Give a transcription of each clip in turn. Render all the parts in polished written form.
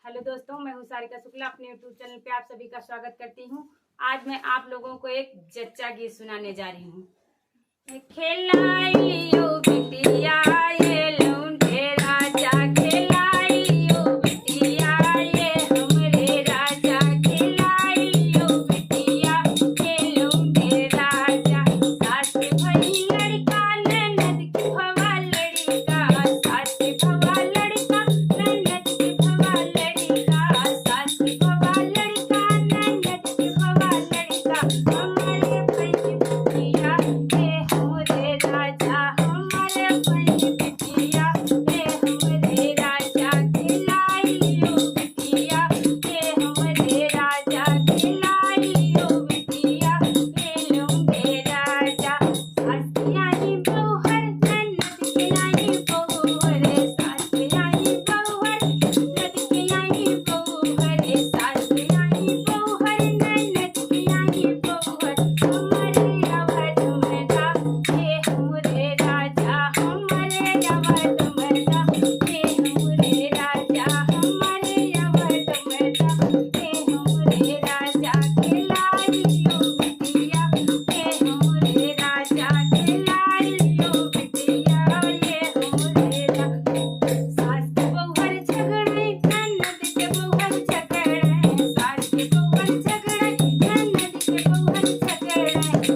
Hello दोस्तों, मैं हूँ सारिका शुक्ला। अपने यूट्यूब चैनल पे आप सभी का स्वागत करती हूँ। आज मैं आप लोगों को एक जच्चा गीत सुनाने जा रही हूँ। खेलाई लियो बिटिया ये लौंडे राजा, खेलाई लियो बिटिया ये हमरे राजा, खेलाई लियो बिटिया ये लौंडे राजा। सास के भई लड़का ननद की भवा लड़का, सास के भवा लड़का ननद की भवा लड़का, सास के भवा लड़का ननद की भवा लड़का। हमारे भई बिटिया ये हमरे राजा, हमारे भई बिटिया ये हमरे राजा, खिलाई लियो बिटिया ये हमरे राजा, खिलाई लियो बिटिया ये लौंडे राजा। सास की आई बहुहर ननद की आई बहुहर, सास की आई बहुहर ननद की आई बहुहर, सास की आई बहुहर ननद की आई बहुहर। हमारे अवध मरदा ये हमरे राजा, हमारे अवध मरदा ये हमरे राजा, हमारे अवध मरदा ये हमरे राजा, खिलाई लियो बिटिया ये हमरे राजा, खिलाई लियो बिटिया ये हमरे राजा। सास के बहुहर झगड़े ननद के बहुहर झगड़े, सास के बहुहर झगड़े ननद के बहुहर झगड़े,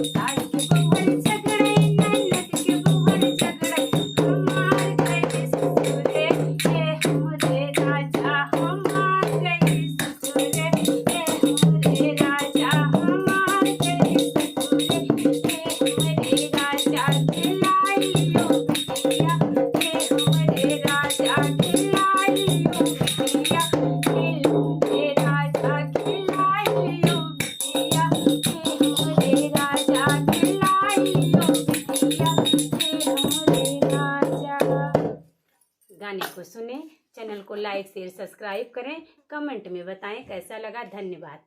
सास के बहुहर झगड़े ननद के बहुहर झगड़े। हमार गए ससुरे ये हमरे राजा, हमार गए ससुरे ये हमरे राजा, हमार गए ससुरे ये हमरे राजा, खिलाई लियो बिटिया ये हमरे राजा, खिलाई लियो बिटिया ये लौंडे राजा, खिलाई लियो बिटिया ये हमरे राजा, खिलाई लियो बिटिया ये हमरे राजा। गाने को सुने, चैनल को लाइक शेयर सब्सक्राइब करें, कमेंट में बताएं कैसा लगा। धन्यवाद।